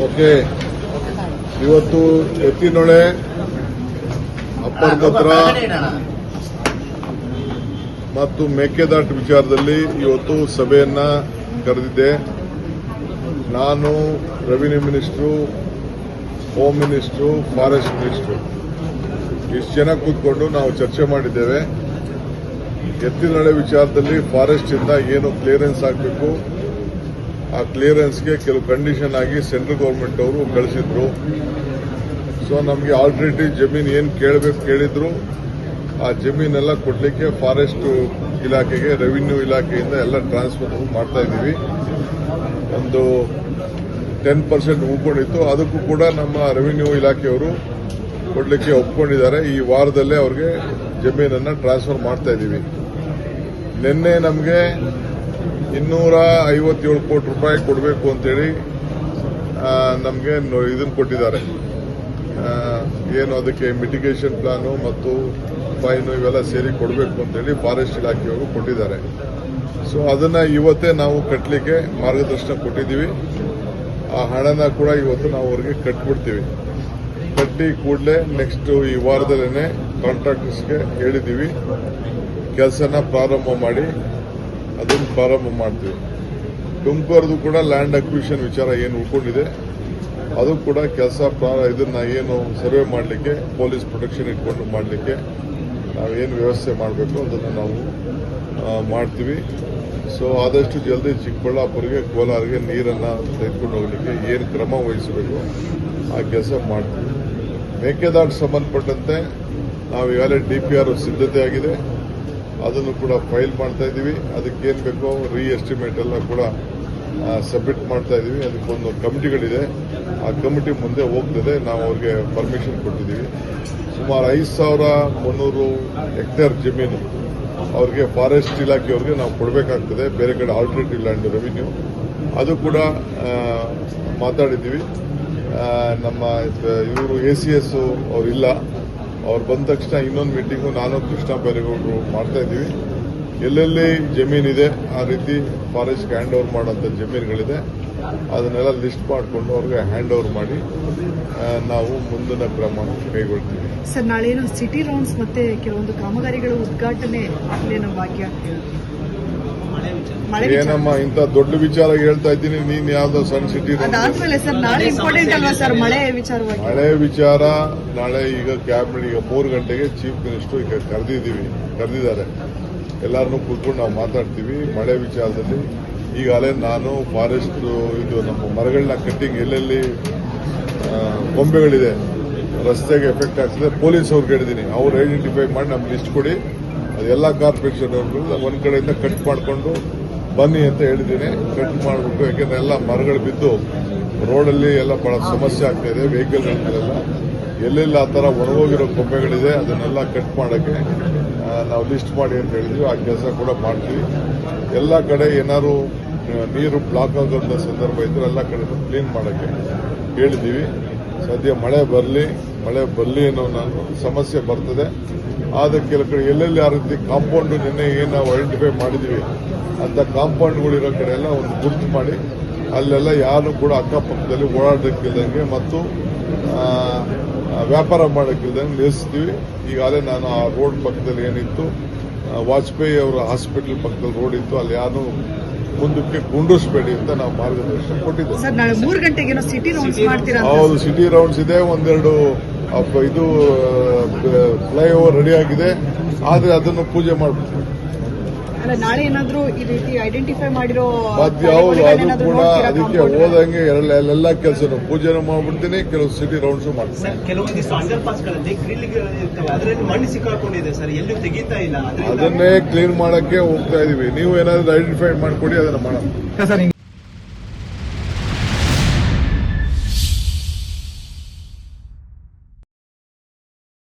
Okay, ಇವತ್ತು ಎತ್ತಿನೊಳೆ ಅಪ್ಪರ್ಪತ್ರ ಮತ್ತು ಮೇಕೆದಾಟು ವಿಚಾರದಲ್ಲಿ ಇವತ್ತು ಸಭೆಯನ್ನ ಕರೆದಿದ್ದೆ. ನಾನು revenue minister, home minister, forest minister ಇಷ್ಟು ಜನ ಕೂತ್ಕೊಂಡು ನಾವು ಚರ್ಚೆ ಮಾಡಿದ್ದೇವೆ. ಎತ್ತಿನೊಳೆ ವಿಚಾರದಲ್ಲಿ ಫಾರೆಸ್ಟ್ ಇಂದ ಏನು ಕ್ಲಿಯರೆನ್ಸ್ ಆಗಬೇಕು, ಆ ಕ್ಲಿಯರೆನ್ಸ್ಗೆ ಕೆಲವು ಕಂಡೀಷನ್ ಆಗಿ ಸೆಂಟ್ರಲ್ ಗವರ್ಮೆಂಟ್ ಅವರು ಕಳಿಸಿದ್ರು. ಸೊ ನಮಗೆ ಆಲ್ಟರ್ನೇಟಿವ್ ಜಮೀನು ಏನು ಕೇಳಿದ್ರು ಆ ಜಮೀನೆಲ್ಲ ಕೊಡಲಿಕ್ಕೆ ಫಾರೆಸ್ಟ್ ಇಲಾಖೆಗೆ, ರೆವಿನ್ಯೂ ಇಲಾಖೆಯಿಂದ ಎಲ್ಲ ಟ್ರಾನ್ಸ್ಫರ್ ಮಾಡ್ತಾ ಇದ್ದೀವಿ. ಒಂದು 10% ಉಳ್ಕೊಂಡಿತ್ತು, ಅದಕ್ಕೂ ಕೂಡ ನಮ್ಮ ರೆವಿನ್ಯೂ ಇಲಾಖೆಯವರು ಕೊಡಲಿಕ್ಕೆ ಒಪ್ಕೊಂಡಿದ್ದಾರೆ. ಈ ವಾರದಲ್ಲೇ ಅವ್ರಿಗೆ ಜಮೀನನ್ನು ಟ್ರಾನ್ಸ್ಫರ್ ಮಾಡ್ತಾ ಇದ್ದೀವಿ. ನಿನ್ನೆ ನಮಗೆ 257 ಕೋಟಿ ರೂಪಾಯಿ ಕೊಡಬೇಕು ಅಂತೇಳಿ ನಮಗೆ ಇದನ್ನು ಕೊಟ್ಟಿದ್ದಾರೆ. ಏನು ಅದಕ್ಕೆ ಮಿಟಿಗೇಷನ್ ಪ್ಲಾನು ಮತ್ತು ಫೈನು ಇವೆಲ್ಲ ಸೇರಿ ಕೊಡಬೇಕು ಅಂತೇಳಿ ಫಾರೆಸ್ಟ್ ಇಲಾಖೆಯವರು ಕೊಟ್ಟಿದ್ದಾರೆ. ಸೊ ಅದನ್ನ ಇವತ್ತೇ ನಾವು ಕಟ್ಟಲಿಕ್ಕೆ ಮಾರ್ಗದರ್ಶನ ಕೊಟ್ಟಿದ್ದೀವಿ. ಆ ಹಣನ ಕೂಡ ಇವತ್ತು ನಾವು ಅವ್ರಿಗೆ ಕಟ್ಬಿಡ್ತೀವಿ. ಕಟ್ಟಿ ಕೂಡಲೇ ನೆಕ್ಸ್ಟ್ ಈ ವಾರದಲ್ಲೇ ಕಾಂಟ್ರಾಕ್ಟರ್ಸ್ಗೆ ಹೇಳಿದ್ದೀವಿ, ಕೆಲಸನ ಪ್ರಾರಂಭ ಮಾಡಿ ಅದನ್ನು ಪ್ರಾರಂಭ ಮಾಡ್ತೀವಿ. ತುಮಕೂರದು ಕೂಡ ಲ್ಯಾಂಡ್ ಅಕ್ವಿಷನ್ ವಿಚಾರ ಏನು ಉಳ್ಕೊಂಡಿದೆ ಅದು ಕೂಡ ಕೆಲಸ ಇದನ್ನ ಏನು ಸರ್ವೆ ಮಾಡಲಿಕ್ಕೆ, ಪೊಲೀಸ್ ಪ್ರೊಟೆಕ್ಷನ್ ಇಟ್ಕೊಂಡು ಮಾಡಲಿಕ್ಕೆ ನಾವೇನು ವ್ಯವಸ್ಥೆ ಮಾಡಬೇಕು ಅದನ್ನು ನಾವು ಮಾಡ್ತೀವಿ. ಸೊ ಆದಷ್ಟು ಜಲ್ದಿ ಚಿಕ್ಕಬಳ್ಳಾಪುರಿಗೆ, ಕೋಲಾರಿಗೆ ನೀರನ್ನು ತೆಗೆದುಕೊಂಡು ಹೋಗಲಿಕ್ಕೆ ಏನು ಕ್ರಮ ವಹಿಸಬೇಕು ಆ ಕೆಲಸ ಮಾಡ್ತೀವಿ. ಮೇಕೆದಾಟು ಸಂಬಂಧಪಟ್ಟಂತೆ ನಾವು ಈಗಾಗಲೇ DPR ಸಿದ್ಧತೆ ಆಗಿದೆ, ಅದನ್ನು ಕೂಡ ಫೈಲ್ ಮಾಡ್ತಾ ಇದ್ದೀವಿ. ಅದಕ್ಕೇನು ಬೇಕೋ ಎಸ್ಟಿಮೇಟ್ ಎಲ್ಲ ಕೂಡ ಸಬ್ಮಿಟ್ ಮಾಡ್ತಾ ಇದ್ದೀವಿ. ಅದಕ್ಕೊಂದು ಕಮಿಟಿಗಳಿದೆ, ಆ ಕಮಿಟಿ ಮುಂದೆ ಹೋಗ್ತದೆ. ನಾವು ಅವ್ರಿಗೆ ಪರ್ಮಿಷನ್ ಕೊಟ್ಟಿದ್ದೀವಿ. ಸುಮಾರು 5300 ಹೆಕ್ಟೇರ್ ಜಮೀನು ಅವ್ರಿಗೆ ಫಾರೆಸ್ಟ್ ಇಲಾಖೆಯವ್ರಿಗೆ ನಾವು ಕೊಡಬೇಕಾಗ್ತದೆ. ಬೇರೆ ಕಡೆ ಆಲ್ಟರ್ನೇಟಿವ್ ಲ್ಯಾಂಡ್ ರೆವಿನ್ಯೂ ಅದು ಕೂಡ ಮಾತಾಡಿದ್ದೀವಿ. ನಮ್ಮ ಇವರು ACS ಅವರಿಲ್ಲ, ಅವ್ರು ಬಂದ ತಕ್ಷಣ ಇನ್ನೊಂದು ಮೀಟಿಂಗು ನಾನು ಕೃಷ್ಣ ಬೈರೇಗೌಡರು ಮಾಡ್ತಾ ಇದ್ದೀವಿ. ಎಲ್ಲೆಲ್ಲಿ ಜಮೀನಿದೆ ಆ ರೀತಿ ಫಾರೆಸ್ಟ್ಗೆ ಹ್ಯಾಂಡ್ ಓವರ್ ಮಾಡೋಂಥ ಜಮೀನುಗಳಿದೆ ಅದನ್ನೆಲ್ಲ ಲಿಸ್ಟ್ ಮಾಡಿಕೊಂಡು ಅವ್ರಿಗೆ ಹ್ಯಾಂಡ್ ಓವರ್ ಮಾಡಿ ನಾವು ಮುಂದಿನ ಕ್ರಮ ಕೈಗೊಳ್ತೀವಿ. ಸರ್, ನಾಳೆ ಸಿಟಿ ರೌಂಡ್ಸ್ ಮತ್ತೆ ಕೆಲವೊಂದು ಕಾಮಗಾರಿಗಳ ಉದ್ಘಾಟನೆ ಆಗ್ಲೇನೋ ಭಾಗ್ಯ. ಏನಮ್ಮ ಇಂಥ ದೊಡ್ಡ ವಿಚಾರ ಹೇಳ್ತಾ ಇದ್ದೀನಿ, ನೀನ್ ಯಾವ್ದೋ ಸಣ್ಣ ಸಿಟಿ ಅದಾದ್ಮೇಲೆ ಸರ್ ನಾಳೆ ಇಂಪಾರ್ಟೆಂಟ್ ಅಲ್ವಾ ಸರ್ ಮಳೆ ವಿಚಾರವಾಗಿ? ಮಳೆ ವಿಚಾರ ನಾಳೆ ಈಗ ಕ್ಯಾಬಿನೆಟ್ ಈಗ 3 ಗಂಟೆಗೆ ಚೀಫ್ ಮಿನಿಸ್ಟರ್ ಈಗ ಕರೆದಿದ್ದಾರೆ. ಎಲ್ಲರನ್ನೂ ಕೂತ್ಕೊಂಡು ನಾವು ಮಾತಾಡ್ತೀವಿ ಮಳೆ ವಿಚಾರದಲ್ಲಿ. ಈಗಾಗಲೇ ನಾನು ಫಾರೆಸ್ಟ್ ಇದು ನಮ್ಮ ಮರಗಳನ್ನ ಕಟ್ಟಿಂಗ್ ಎಲ್ಲೆಲ್ಲಿ ಗೊಂಬೆಗಳಿದೆ ರಸ್ತೆಗೆ ಎಫೆಕ್ಟ್ ಆಗ್ತದೆ ಪೊಲೀಸ್ ಅವ್ರಿಗೆ ಹೇಳಿದ್ದೀನಿ, ಅವ್ರು ಐಡೆಂಟಿಫೈ ಮಾಡಿ ನಮ್ಗೆ ಲಿಸ್ಟ್ ಕೊಡಿ. ಅದೆಲ್ಲ ಕಾರ್ಪೊರೇಷನ್ ಅವ್ರು ಒಂದ್ ಕಡೆಯಿಂದ ಕಟ್ ಮಾಡಿಕೊಂಡು ಬನ್ನಿ ಅಂತ ಹೇಳಿದ್ದೀನಿ. ಕಟ್ ಮಾಡಿಬಿಟ್ಟು, ಯಾಕೆಂದ್ರೆ ಎಲ್ಲ ಮರಗಳು ಬಿದ್ದು ರೋಡಲ್ಲಿ ಎಲ್ಲ ಬಹಳ ಸಮಸ್ಯೆ ಆಗ್ತಾ ಇದೆ, ವೆಹಿಕಲ್ಗಳಿಗೆಲ್ಲ ಎಲ್ಲೆಲ್ಲ ಆ ಥರ ಒಣಗೋಗಿರೋ ಗೊಂಬೆಗಳಿದೆ ಅದನ್ನೆಲ್ಲ ಕಟ್ ಮಾಡೋಕ್ಕೆ ನಾವು ಲಿಸ್ಟ್ ಮಾಡಿ ಅಂತ ಹೇಳಿದ್ವಿ. ಆ ಕೆಲಸ ಕೂಡ ಮಾಡ್ತೀವಿ. ಎಲ್ಲ ಕಡೆ ಏನಾದ್ರು ನೀರು ಬ್ಲಾಕ್ ಆಗೋಂಥ ಸಂದರ್ಭ ಇದ್ರೆ ಎಲ್ಲ ಕಡೆ ಕ್ಲೀನ್ ಮಾಡೋಕ್ಕೆ ಹೇಳಿದ್ದೀವಿ. ಸದ್ಯ ಮಳೆ ಬರಲಿ ಅನ್ನೋ ನಾನು ಸಮಸ್ಯೆ ಬರ್ತದೆ. ಆದರೆ ಕೆಲವು ಕಡೆ ಎಲ್ಲೆಲ್ಲಿ ಆ ರೀತಿ ಕಾಂಪೌಂಡ್ ನಿನ್ನೆ ಏನು ನಾವು ಐಡೆಂಟಿಫೈ ಮಾಡಿದ್ದೀವಿ ಅಂತ ಕಾಂಪೌಂಡ್ಗಳಿರೋ ಕಡೆ ಎಲ್ಲ ಒಂದು ಗುರ್ತು ಮಾಡಿ ಅಲ್ಲೆಲ್ಲ ಯಾರು ಕೂಡ ಅಕ್ಕಪಕ್ಕದಲ್ಲಿ ಓಡಾಡೋಕ್ಕಿಲ್ದಂಗೆ ಮತ್ತು ವ್ಯಾಪಾರ ಮಾಡೋಕ್ಕಿಲ್ದಂಗೆ ನಿಲ್ಲಿಸ್ತೀವಿ. ಈಗಾಗಲೇ ನಾನು ಆ ರೋಡ್ ಪಕ್ಕದಲ್ಲಿ ಏನಿತ್ತು ವಾಜಪೇಯಿ ಅವರ ಹಾಸ್ಪಿಟಲ್ ಪಕ್ಕದಲ್ಲಿ ರೋಡ್ ಇತ್ತು, ಅಲ್ಲಿ ಯಾರು ಮುಂದಕ್ಕೆ ಕುಂಡಿಸ್ಬೇಡಿ ಅಂತ ನಾವು ಮಾರ್ಗದರ್ಶನ ಕೊಟ್ಟಿದ್ದೇವೆ. ಸರ್, ನಾಳೆ 3 ಗಂಟೆಗೆ ಸಿಟಿ ರೌಂಡ್ಸ್ ಮಾಡ್ತೀರಾ? ಹೌದು, ಸಿಟಿ ರೌಂಡ್ಸ್ ಇದೆ. ಒಂದೆರಡು ಇದು ಫ್ಲೈಓವರ್ ರೆಡಿ ಆಗಿದೆ, ಆದ್ರೆ ಅದನ್ನು ಪೂಜೆ ಮಾಡ್ಬೇಕು. ನಾಳೆ ಏನಾದ್ರು ಈ ರೀತಿ ಐಡೆಂಟಿಫೈ ಮಾಡಿರೋ ಹೌದು, ಅದು ಕೂಡ ಅದಕ್ಕೆ ಹೋದಂಗೆ ಎಲ್ಲ ಕೆಲಸ ಪೂಜೆನೂ ಮಾಡ್ಬಿಡ್ತೀನಿ, ಕೆಲವು ಸಿಟಿ ರೌಂಡ್ಸ್ ಮಾಡ್ತೀನಿ. ಕೆಲವೊಂದಿಷ್ಟು ಅಂಡರ್ ಪಾಸ್ಗಳಲ್ಲಿ ಅದರಲ್ಲಿ ಮಣ್ಣು ಸಿಕ್ಕಾಕೊಂಡಿದೆ ಸರ್, ಎಲ್ಲೂ ತೆಗೀತಾ ಇಲ್ಲ. ಅದನ್ನೇ ಕ್ಲೀನ್ ಮಾಡಕ್ಕೆ ಹೋಗ್ತಾ ಇದೀವಿ. ನೀವು ಏನಾದ್ರು ಐಡೆಂಟಿಫೈ ಮಾಡ್ಕೊಡಿ, ಅದನ್ನ ಮಾಡೋಣ.